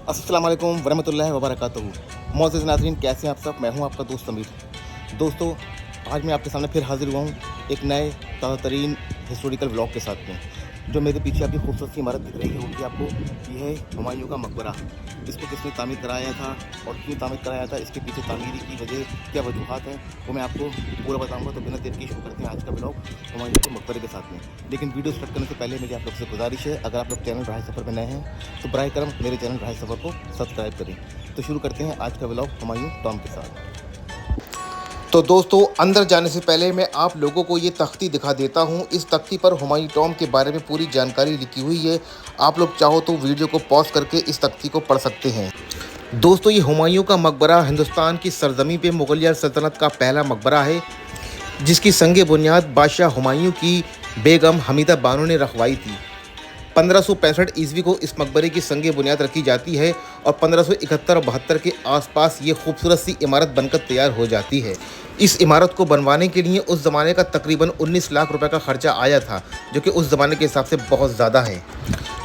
अस्सलाम वालेकुम वरहमतुल्लाहि वबरकातुहू। मोअज़्ज़िज़ नाज़रीन, कैसे हैं आप सब? मैं हूं आपका दोस्त समीर। दोस्तों, आज मैं आपके सामने फिर हाज़िर हुआ हूं एक नए ताज़ा तरीन हिस्टोरिकल व्लॉग के साथ में। जो मेरे पीछे आपकी खूबसूरत सी इमारत दिख रही होगी आपको, ये है हुमायूं का मकबरा। इसको किसने तामीर कराया था और क्यों तामीर कराया था, इसके पीछे तामीरी की वजह क्या वजूहात हैं, वो मैं आपको पूरा बताऊँगा। तो बिना देर के शुरू करते हैं आज का व्लॉग हुमायूं के मकबरे के साथ में। लेकिन वीडियो स्टार्ट करने से पहले मेरी आप लोग से गुजारिश है, अगर आप लोग चैनल राह सफ़र में नए हैं तो बराए करम मेरे चैनल राह सफ़र को सब्सक्राइब करें। तो शुरू करते हैं आज का व्लॉग हुमायूं टॉम के साथ। तो दोस्तों, अंदर जाने से पहले मैं आप लोगों को ये तख्ती दिखा देता हूँ। इस तख्ती पर हुमायूं टॉम के बारे में पूरी जानकारी लिखी हुई है। आप लोग चाहो तो वीडियो को पॉज करके इस तख्ती को पढ़ सकते हैं। दोस्तों, ये हुमायूं का मकबरा हिंदुस्तान की सरजमी पे मुगलिया सल्तनत का पहला मकबरा है, जिसकी संग बुनियाद बादशाह हुमायूं की बेगम हमीदा बानो ने रखवाई थी। 1565 ईस्वी को इस मकबरे की संग बुनियाद रखी जाती है और 1571 और 72 के आसपास ये खूबसूरत सी इमारत बनकर तैयार हो जाती है। इस इमारत को बनवाने के लिए उस ज़माने का तकरीबन 19 लाख रुपए का खर्चा आया था, जो कि उस ज़माने के हिसाब से बहुत ज़्यादा है।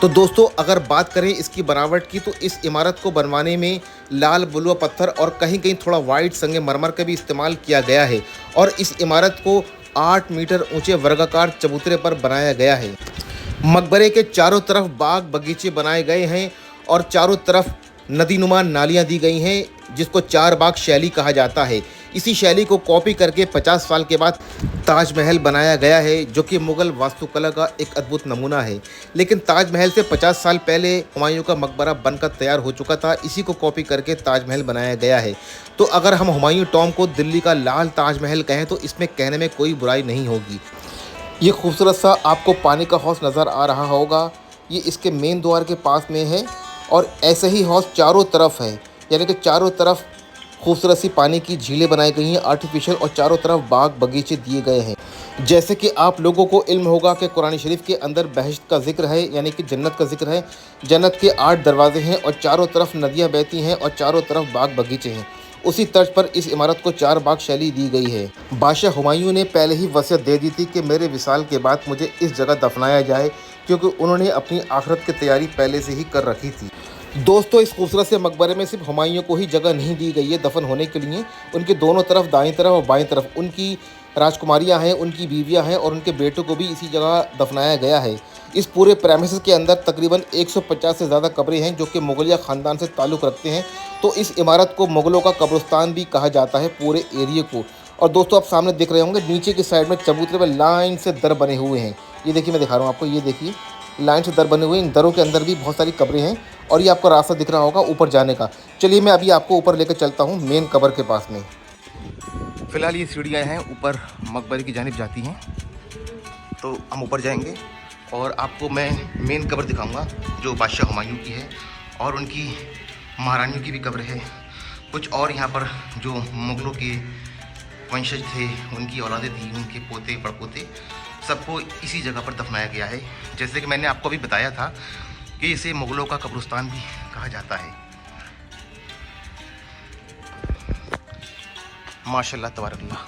तो दोस्तों, अगर बात करें इसकी बनावट की, तो इस इमारत को बनवाने में लाल बलुआ पत्थर और कहीं कहीं थोड़ा वाइट संगमरमर का भी इस्तेमाल किया गया है और इस इमारत को 8 मीटर ऊंचे वर्गाकार चबूतरे पर बनाया गया है। मकबरे के चारों तरफ बाग बगीचे बनाए गए हैं और चारों तरफ नदीनुमा नालियां दी गई हैं, जिसको चार बाग शैली कहा जाता है। इसी शैली को कॉपी करके 50 साल के बाद ताजमहल बनाया गया है, जो कि मुग़ल वास्तुकला का एक अद्भुत नमूना है। लेकिन ताजमहल से 50 साल पहले हुमायूं का मकबरा बनकर तैयार हो चुका था, इसी को कॉपी करके ताजमहल बनाया गया है। तो अगर हम हुमायूं टॉम को दिल्ली का लाल ताजमहल कहें तो इसमें कहने में कोई बुराई नहीं होगी। ये खूबसूरत सा आपको पानी का हौज़ नज़र आ रहा होगा, ये इसके मेन द्वार के पास में है और ऐसे ही हौज़ चारों तरफ है, यानी कि चारों तरफ खूबसूरत सी पानी की झीलें बनाई गई हैं आर्टिफिशियल और चारों तरफ बाग बगीचे दिए गए हैं। जैसे कि आप लोगों को इल्म होगा कि कुरान शरीफ के अंदर बहश्त का जिक्र है, यानी कि जन्नत का जिक्र है। जन्नत के 8 दरवाजे हैं और चारों तरफ नदियाँ बहती हैं और चारों तरफ बाग बगीचे हैं। उसी तर्ज पर इस इमारत को 4 बाग शैली दी गई है। बादशाह हुमायूं ने पहले ही वसीयत दे दी थी कि मेरे विसाल के बाद मुझे इस जगह दफनाया जाए, क्योंकि उन्होंने अपनी आखिरत की तैयारी पहले से ही कर रखी थी। दोस्तों, इस खूबसूरत से मकबरे में सिर्फ हुमायूं को ही जगह नहीं दी गई है दफन होने के लिए। उनके दोनों तरफ, दाईं तरफ और बाईं तरफ, उनकी राजकुमारियां हैं, उनकी बीवियां हैं और उनके बेटों को भी इसी जगह दफनाया गया है। इस पूरे प्रेमिसेस के अंदर तकरीबन 150 से ज़्यादा कब्रें हैं, जो कि मुगलिया ख़ानदान से ताल्लुक़ रखते हैं। तो इस इमारत को मुग़लों का कब्रिस्तान भी कहा जाता है पूरे एरिए को। और दोस्तों, आप सामने देख रहे होंगे नीचे की साइड में चबूतरे पर लाइन से दर बने हुए हैं। ये देखिए, मैं दिखा रहा हूँ आपको, ये देखिए लाइन से दर बने हुए हैं। इन दरों के अंदर भी बहुत सारी कब्रें हैं और ये आपको रास्ता दिख रहा होगा ऊपर जाने का। चलिए, मैं अभी आपको ऊपर लेकर चलता हूँ मेन कब्र के पास में। फ़िलहाल ये सीढ़ियाँ हैं ऊपर मकबरे की जानिब जाती हैं, तो हम ऊपर जाएंगे और आपको मैं मेन कब्र दिखाऊंगा जो बादशाह हुमायूं की है और उनकी महारानियों की भी कब्र है। कुछ और यहाँ पर जो मुग़लों के वंशज थे, उनकी औलादें थी, उनके पोते पड़पोते, सबको इसी जगह पर दफनाया गया है। जैसे कि मैंने आपको भी बताया था कि इसे मुग़लों का कब्रिस्तान भी कहा जाता है। माशाल्लाह तबारकल्लाह।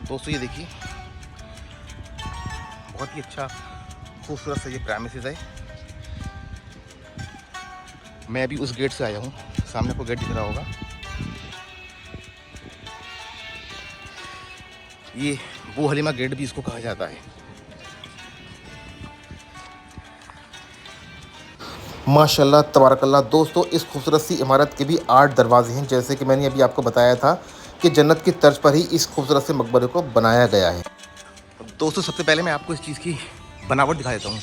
दोस्तों, ये देखिए, बहुत ही अच्छा खूबसूरत सा ये प्रेमिसेस है। मैं अभी उस गेट से आया हूँ, सामने को गेट दिख रहा होगा। ये बू हलीमा गेट भी इसको कहा जाता है। माशाल्लाह तबारकल्लाह। दोस्तों, इस खूबसूरत सी इमारत के भी 8 दरवाजे हैं, जैसे कि मैंने अभी आपको बताया था कि जन्नत की तर्ज पर ही इस खूबसूरत से मकबरे को बनाया गया है। दोस्तों, सबसे पहले मैं आपको इस चीज़ की बनावट दिखा देता हूँ।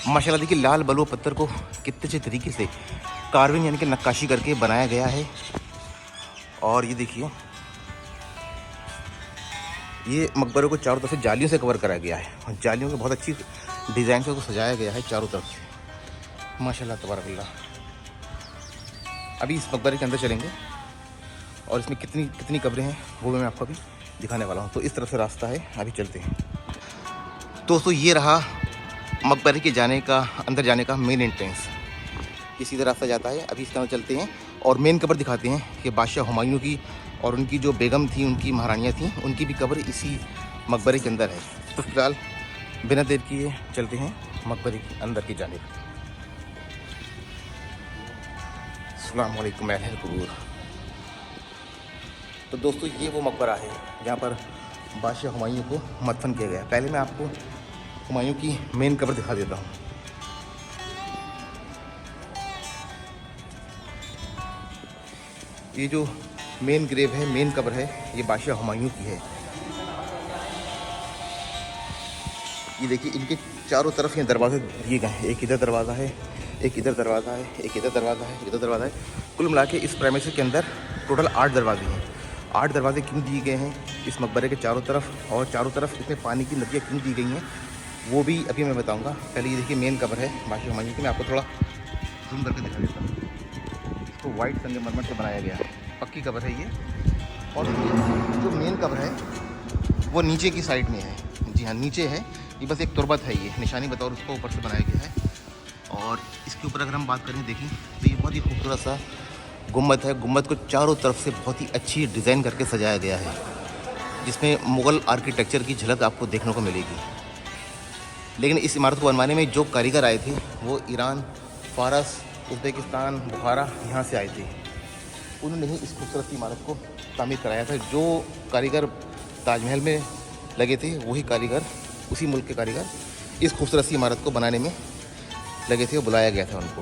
माशाल्लाह देखिए, लाल बलुआ पत्थर को कितने अच्छे तरीके से कार्विंग यानी कि नक्काशी करके बनाया गया है। और ये देखिए, ये मकबरे को चारों तरफ से जालियों से कवर कराया गया है और जालियों के बहुत अच्छी डिज़ाइन से उसको सजाया गया है चारों तरफ से। माशाल्लाह तबारकल्लाह। अभी इस मकबरे के अंदर चलेंगे और इसमें कितनी कितनी कब्रें हैं वो भी मैं आपको अभी दिखाने वाला हूँ। तो इस तरफ से रास्ता है, अभी चलते हैं। दोस्तों, ये रहा मकबरे के जाने का, अंदर जाने का मेन एंट्रेंस। ये सीधा रास्ता जाता है। अभी इसके अंदर चलते हैं और मेन कब्र दिखाते हैं कि बादशाह हुमायूं की और उनकी जो बेगम थी, उनकी महारानियाँ थीं, उनकी भी कब्र इसी मकबरे के अंदर है। तो फिलहाल बिना देर किए चलते हैं मकबरे के अंदर की जानिब। अस्सलाम वालेकुम अहले कबूर। तो दोस्तों ये वो मकबरा है जहाँ पर बादशाह हुमायूं को मदफन किया गया। पहले मैं आपको हुमायूं की मेन कब्र दिखा देता हूँ। ये जो मेन ग्रेव है, मेन कब्र है, ये बादशाह हुमायूं की है। ये देखिए इनके चारों तरफ ये दरवाजे दिए गए हैं। एक इधर दरवाज़ा है, एक इधर दरवाज़ा है, एक इधर दरवाज़ा है, इधर दरवाज़ा है। कुल मिला के इस प्रेमिसेस के अंदर टोटल 8 दरवाजे हैं। 8 दरवाजे क्यों दिए गए हैं इस मकबरे के चारों तरफ, और चारों तरफ इसमें पानी की नदियाँ क्यों दी गई हैं, वो भी अभी मैं बताऊँगा। पहले ये देखिए मेन कब्र है बादशाह हुमायूं की। मैं आपको थोड़ा जूम करके दिखा देता हूँ। इसको वाइट संगमरमर से बनाया गया है, पक्की कब्र है ये। और जो मेन कब्र है वो नीचे की साइड में है। जी हाँ, नीचे है। ये बस एक तुरबत है, ये निशानी बतौर उसको ऊपर से बनाया गया है। और इसके ऊपर अगर हम बात करें देखें तो ये बहुत ही खूबसूरत सा गुम्बद है। गुम्बद को चारों तरफ से बहुत ही अच्छी डिज़ाइन करके सजाया गया है, जिसमें मुग़ल आर्किटेक्चर की झलक आपको देखने को मिलेगी। लेकिन इस इमारत को बनवाने में जो कारीगर आए थे वो ईरान, फ़ारस, उज़्बेकिस्तान, बुखारा यहाँ से आए थे। उन्होंने ही इस खूबसूरत इमारत को तामीर कराया था। जो कारीगर ताजमहल में लगे थे वही कारीगर, उसी मुल्क के कारीगर इस खूबसूरत सी इमारत को बनाने में लगे थे, बुलाया गया था उनको।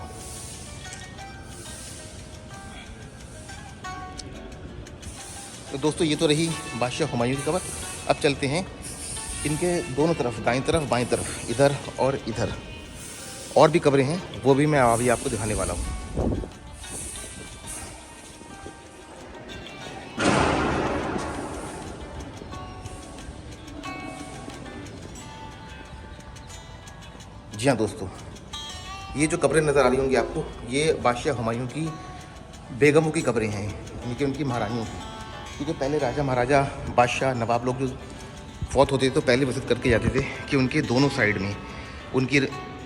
तो दोस्तों ये तो रही बादशाह हुमायूं की कब्र। अब चलते हैं इनके दोनों तरफ, दाईं तरफ बाईं तरफ, इधर और इधर और भी कब्रें हैं, वो भी मैं अभी आपको दिखाने वाला हूँ। जी हाँ दोस्तों, ये जो कब्रें नज़र आ रही होंगी आपको, ये बादशाह हुमायूं की बेगमों की कब्रें हैं, यानी कि उनकी महारानियों की। क्योंकि पहले राजा महाराजा बादशाह नवाब लोग जो फौत होते थे तो पहले वसीयत करके जाते थे कि उनके दोनों साइड में उनकी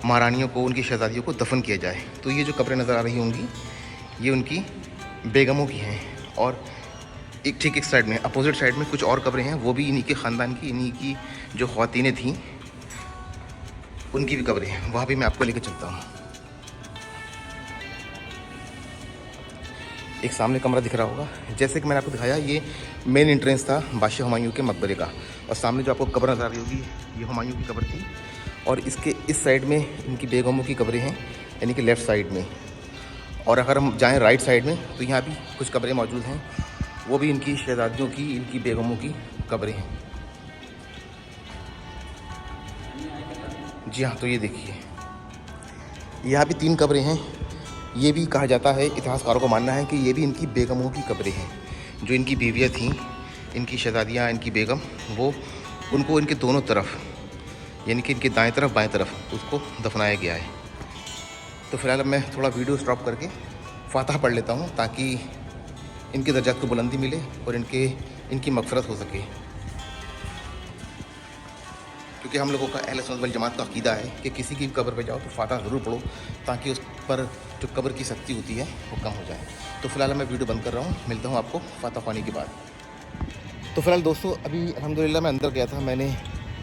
महारानियों को, उनकी शहजादियों को दफन किया जाए। तो ये जो कब्रें नज़र आ रही होंगी ये उनकी बेगमों की हैं। और एक ठीक एक साइड में, अपोजिट साइड में कुछ और कब्रें हैं, वो भी इन्हीं के ख़ानदान की, इन्हीं की जो ख़वातीनें थीं उनकी भी कब्रें हैं। वहाँ भी मैं आपको लेकर चलता हूँ। एक सामने कमरा दिख रहा होगा, जैसे कि मैंने आपको दिखाया ये मेन एंट्रेंस था बादशाह हुमायूं के मकबरे का। और सामने जो आपको कब्र नज़र आ रही होगी ये हुमायूं की कब्र थी। और इसके इस साइड में इनकी बेगमों की कब्रें हैं, यानी कि लेफ़्ट साइड में। और अगर हम जाएं राइट साइड में तो यहाँ भी कुछ कब्रें मौजूद हैं, वो भी इनकी शहजादियों की, इनकी बेगमों की कब्रें हैं। जी हाँ, तो ये देखिए यहाँ भी 3 कब्रें हैं। ये भी कहा जाता है, इतिहासकारों का मानना है कि ये भी इनकी बेगमों की कब्रें हैं। जो इनकी बीवियाँ थीं, इनकी शहजादियाँ, इनकी बेगम, वो उनको इनके दोनों तरफ, यानी कि इनके दाएं तरफ बाएं तरफ उसको दफनाया गया है। तो फ़िलहाल अब मैं थोड़ा वीडियो स्टॉप करके फातहा पढ़ लेता हूँ ताकि इनके दर्जात को बुलंदी मिले और इनकी मग़फ़िरत हो सके। क्योंकि हम लोगों का अहले सुन्नत वल जमात का अक़ीदा है कि किसी की कब्र पे जाओ तो फातहा ज़रूर पढ़ो ताकि उस पर जो कब्र की सख्ती होती है वो कम हो जाए। तो फ़िलहाल मैं वीडियो बंद कर रहा हूँ, मिलता हूँ आपको फातहा पानी के बाद। तो फ़िलहाल दोस्तों अभी अल्हम्दुलिल्लाह मैं अंदर गया था। मैंने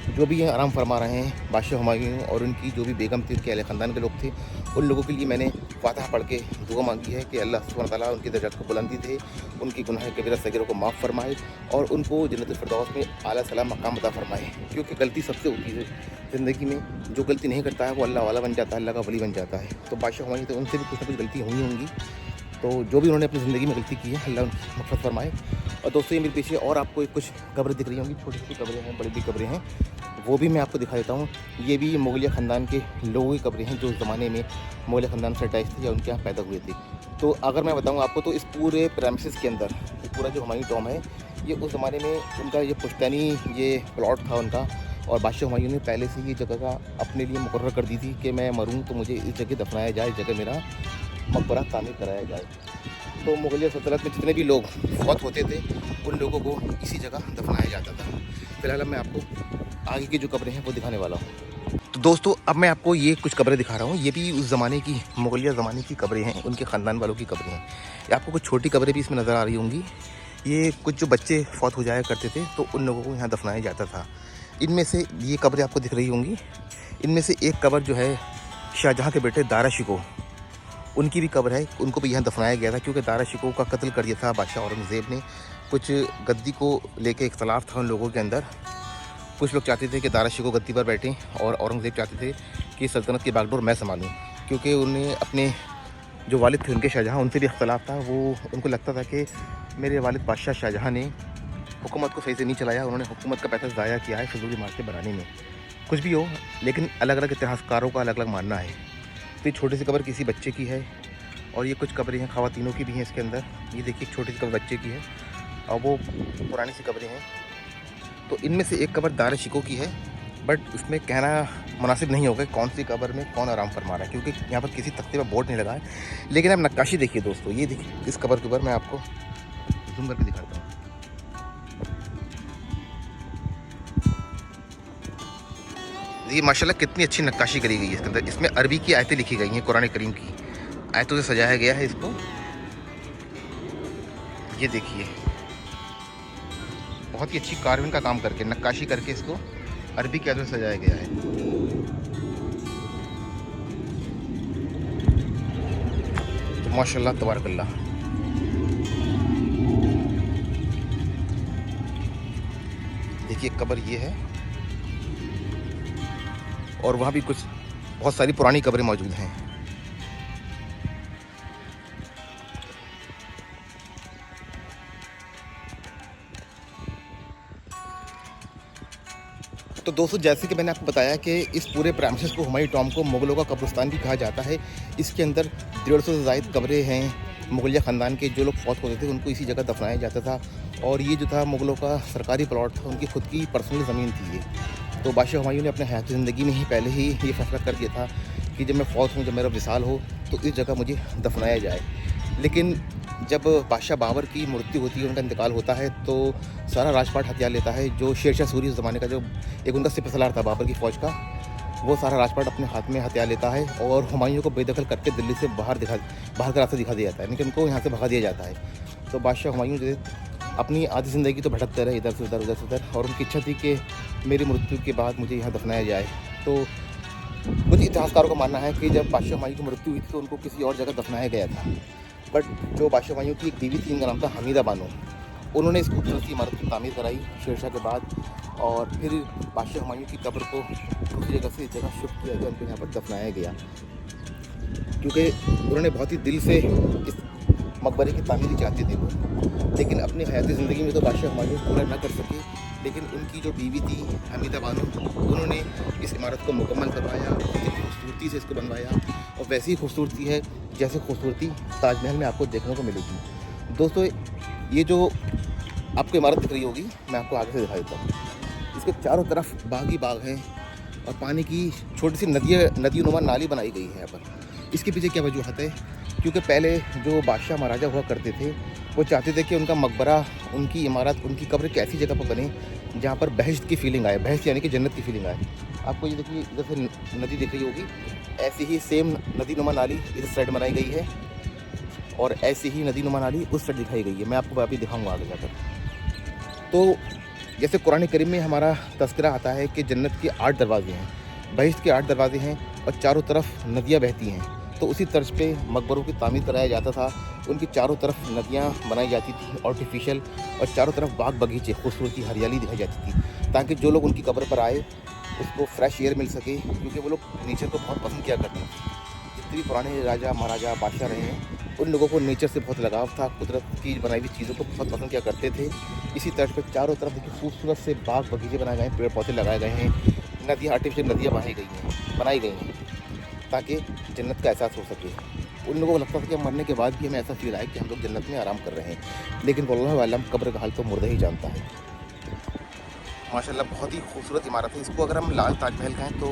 जो भी आराम फरमा रहे हैं बादशाह हुमायूं और उनकी जो भी बेगम थी, उनके अहले ख़ानदान के लोग थे, उन लोगों के लिए मैंने फातहा पढ़ के दुआ मांगी है कि अल्लाह सुब्हानहू व तआला उनकी दर्जात को बुलंदी दे, उनकी गुनाह कबीरा सगीरों को माफ़ फरमाए और उनको जन्नतुल फिरदौस में आला सला मकाम अता फरमाए। क्योंकि गलती सबसे होती है ज़िंदगी में, जो गलती नहीं करता है वो अल्लाह वाला बन जाता है, अल्लाह का वली बन जाता है। तो बादशाह हुमायूं तो उनसे भी कुछ ना कुछ गलती हुई होंगी। तो जो भी उन्होंने अपनी ज़िंदगी में गलती की है अल्लाह उनकी मग़फ़िरत फरमाए। और दोस्तों ये मेरे पीछे और आपको कुछ कब्रें दिख रही होंगी, छोटी छोटी कब्रें हैं, बड़ी बड़ी कब्रें हैं, वो भी मैं आपको दिखा देता हूँ। ये भी मुग़लिया ख़ानदान के लोगों की कब्रें हैं जो उस ज़माने में मुग़लिया ख़ानदान से अटैच थे या उनके यहाँ पैदा हुए थे। तो अगर मैं बताऊँ आपको तो इस पूरे प्रेमिसेस के अंदर ये पूरा जो हुमायूं टॉम है ये उस ज़माने में उनका ये पुश्तैनी ये प्लॉट था उनका। और बादशाह हुमायूं ने पहले से ये जगह का अपने लिए मुकर्रर कर दी थी कि मैं मरूँ तो मुझे इस जगह दफनाया जाए, इस जगह मेरा मकबरा तामीर कराया जाए। तो मुग़लिया सल्तनत में जितने भी लोग फौत होते थे उन लोगों को इसी जगह दफनाया जाता था। फ़िलहाल अब मैं आपको आगे की जो कब्रें हैं वो दिखाने वाला हूँ। तो दोस्तों अब मैं आपको ये कुछ कब्रें दिखा रहा हूँ। ये भी उस ज़माने की मुग़लिया ज़माने की कब्रें हैं, उनके ख़ानदान वालों की कब्रें हैं। ये आपको कुछ छोटी कब्रें भी इसमें नज़र आ रही होंगी। ये कुछ जो बच्चे फौत हो जाया करते थे तो उन लोगों को यहाँ दफनाया जाता था। इनमें से ये कब्रें आपको दिख रही होंगी, इनमें से एक कब्र जो है शाहजहाँ के बेटे दारा शिकोह, उनकी भी कब्र है। उनको भी यहाँ दफनाया गया था क्योंकि दारा शिकोह का कत्ल कर दिया था बादशाह औरंगज़ेब ने। कुछ गद्दी को लेके इख्तलाफ था उन लोगों के अंदर। कुछ लोग चाहते थे कि दारा शिकोह गद्दी पर बैठें और औरंगज़ेब चाहते थे कि सल्तनत की बागडोर मैं संभालूँ, क्योंकि उन्हें अपने जो वालिद थे उनके शाहजहाँ, उनसे भी इख्तलाफ था। वो उनको लगता था कि मेरे वालिद बादशाह शाहजहाँ ने हुकूमत को सही से नहीं चलाया, उन्होंने हुकूमत का पैसा ज़ाया किया है फिजूल इमारतें बनाने में। कुछ भी हो, लेकिन अलग अलग इतिहासकारों का अलग अलग मानना है। तो ये छोटी सी कब्र किसी बच्चे की है और ये कुछ कब्रें हैं ख़वातीनों की भी हैं इसके अंदर। ये देखिए छोटी सी कब्र बच्चे की है और वो पुरानी सी कब्रें हैं। तो इनमें से एक कब्र दारा शिकोह की है, बट इसमें कहना मुनासिब नहीं होगा कौन सी कब्र में कौन आराम फरमा रहा है, क्योंकि यहाँ पर किसी तख्ते पर बोर्ड नहीं लगा है। लेकिन अब नक्काशी देखिए दोस्तों, ये देखिए इस कब्र के ऊपर मैं आपको जूम करके दिखाता हूँ। ये माशाल्लाह कितनी अच्छी नक्काशी करी गई है इसके अंदर। इसमें अरबी की आयतें लिखी गई हैं, कुरान करीम की आयतों से सजाया गया है इसको। ये देखिए बहुत ही अच्छी कार्विंग का काम करके, नक्काशी करके इसको अरबी की आयतों से सजाया गया है। तो माशाल्लाह तबारकल्लाह। देखिए कब्र ये है और वहाँ भी कुछ बहुत सारी पुरानी कब्रें मौजूद हैं। तो दोस्तों जैसे कि मैंने आपको बताया कि इस पूरे प्रेमिसेस को, हुमायूं टॉम्ब को मुग़लों का कब्रिस्तान भी कहा जाता है। इसके अंदर 150 से ज़ायद कब्रें हैं। मुग़लिया ख़ानदान के जो लोग फौत होते थे उनको इसी जगह दफनाया जाता था। और ये जो था मुग़लों का सरकारी प्लॉट था, उनकी खुद की पर्सनल ज़मीन थी ये। तो बादशाह हुमायूं ने अपने हयात ज़िंदगी में ही पहले ही ये फैसला कर दिया था कि जब मैं फौत हूँ, जब मेरा विसाल हो, तो इस जगह मुझे दफनाया जाए। लेकिन जब बादशाह बाबर की मृत्यु होती है, उनका इंतकाल होता है, तो सारा राजपाट हथियार लेता है। जो शेरशाह सूरी उस ज़माने का जो एक उनका सिपहसालार था बाबर की फ़ौज का, वो सारा राजपाट अपने हाथ में हथियार लेता है और हुमायूं को बेदखल करके दिल्ली से बाहर का रास्ता दिखा दिया जाता है, लेकिन उनको यहाँ से भगा दिया जाता है। तो बादशाह हुमायूं जो अपनी आधी ज़िंदगी तो भटकते रहे इधर से उधर, और उनकी इच्छा थी कि मेरी मृत्यु के बाद मुझे यहाँ दफनाया जाए। तो कुछ इतिहासकारों का मानना है कि जब बादशाह हुमायूं की मृत्यु हुई थी तो उनको किसी और जगह दफनाया गया था। बट जो बादशाह हुमायूं की एक बीवी थी, इनका नाम था हमीदा बानो, उन्होंने इस खूबसूरत सी इमारत की तामीर कराई शेरशाह के बाद, और फिर बादशाह हुमायूं की कब्र को दूसरी जगह से इस जगह शिफ्ट किया गया, उनको यहाँ पर दफनाया गया, क्योंकि उन्होंने बहुत ही दिल से इस मकबरे की तामीर चाहते थे वो। लेकिन अपनी हयाती ज़िंदगी में तो बादशाह हुमायूं पूरा ना कर सके, लेकिन उनकी जो बीवी थी हमीदा बानो, उन्होंने इस इमारत को मुकम्मल करवाया, खूबसूरती से इसको बनवाया, और वैसी ही खूबसूरती है जैसे खूबसूरती ताजमहल में आपको देखने को मिलेगी। दोस्तों ये जो आपको इमारत दिख रही होगी, मैं आपको आगे से दिखा देता हूँ। इसके चारों तरफ बाग ही बाग हैं और पानी की छोटी सी नदीनुमा नाली बनाई गई है यहाँ पर। इसके पीछे क्या वजूहत है? क्योंकि पहले जो बादशाह महाराजा हुआ करते थे, वो चाहते थे कि उनका मकबरा, उनकी इमारत, उनकी कब्र एक ऐसी जगह पर बने जहाँ पर बहश्त की फीलिंग आए, बहश्त यानी कि जन्नत की फीलिंग आए। आपको ये देखिए इधर से नदी दिख रही होगी, ऐसी ही सेम नदीनुमा नाली इस साइड बनाई गई है और ऐसी ही नदीनुमा नाली उस साइड दिखाई गई है। मैं आपको अभी दिखाऊंगा आगे जाकर। तो जैसे कुरान करीम में हमारा तज़किरा आता है कि जन्नत के 8 दरवाजे हैं, बहश्त के 8 दरवाजे हैं और चारों तरफ नदियाँ बहती हैं। तो उसी तर्ज पे मकबरों की तामीर कराया जाता था। उनकी चारों तरफ नदियाँ बनाई जाती थी आर्टिफिशियल, और चारों तरफ बाग बगीचे, खूबसूरती, हरियाली दिखाई जाती थी, ताकि जो लोग उनकी कब्र पर आए उसको फ्रेश एयर मिल सके, क्योंकि वो लोग नेचर को बहुत पसंद किया करते थे। जितने भी पुराने राजा महाराजा बादशाह रहे हैं, उन लोगों को नेचर से बहुत लगाव था, कुदरत की बनाई हुई चीज़ों को बहुत पसंद किया करते थे। इसी तर्ज पर चारों तरफ देखिए खूबसूरत से बाग बगीचे बनाए गए हैं, पेड़ पौधे लगाए गए हैं, नदियाँ, आर्टिफिशियल नदियाँ बनाई गई हैं ताकि जन्नत का एहसास हो सके। उन लोगों को लगता था कि मरने के बाद भी हमें ऐसा फील आए कि हम लोग जन्नत में आराम कर रहे हैं, लेकिन वल्लाहु आलम कब्र का हाल तो मुर्दा ही जानता है। माशाल्लाह बहुत ही खूबसूरत इमारत है। इसको अगर हम लाल ताजमहल कहें तो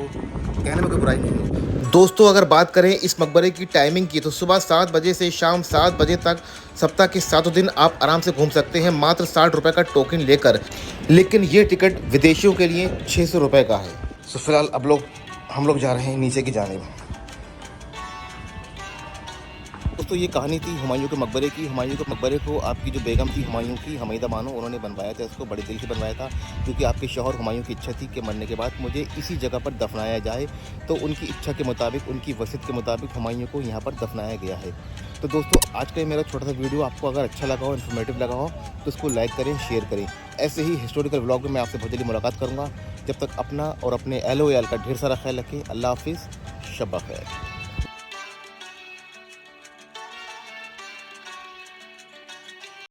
कहने में कोई बुराई नहीं है। दोस्तों अगर बात करें इस मकबरे की टाइमिंग की, तो सुबह 7 बजे से शाम 7 बजे तक सप्ताह के 7 दिन आप आराम से घूम सकते हैं, मात्र 60 रुपये का टोकन लेकर। लेकिन ये टिकट विदेशियों के लिए 600 रुपये का है। तो फिलहाल हम लोग जा रहे हैं नीचे की जानिब। दोस्तों ये कहानी थी हुमायूं के मकबरे की। हुमायूं के मकबरे को आपकी जो बेगम थी हुमायूं की, हमीदा बानो, उन्होंने बनवाया था। इसको बड़े दिल से बनवाया था क्योंकि आपके शौहर हुमायूं की इच्छा थी कि मरने के बाद मुझे इसी जगह पर दफनाया जाए। तो उनकी इच्छा के मुताबिक, उनकी वसीयत के मुताबिक हुमायूं को यहाँ पर दफनाया गया है। तो दोस्तों आज का ये मेरा छोटा सा वीडियो आपको अगर अच्छा लगा हो, इन्फॉर्मेटिव लगा हो, तो इसको लाइक करें, शेयर करें। ऐसे ही हिस्टोरिकल व्लॉग में मैं आपसे बहुत जल्दी मुलाकात करूँगा। जब तक अपना और अपने LOL का ढेर सारा ख्याल रखें। अल्लाह हाफिज़, शब बख़ैर।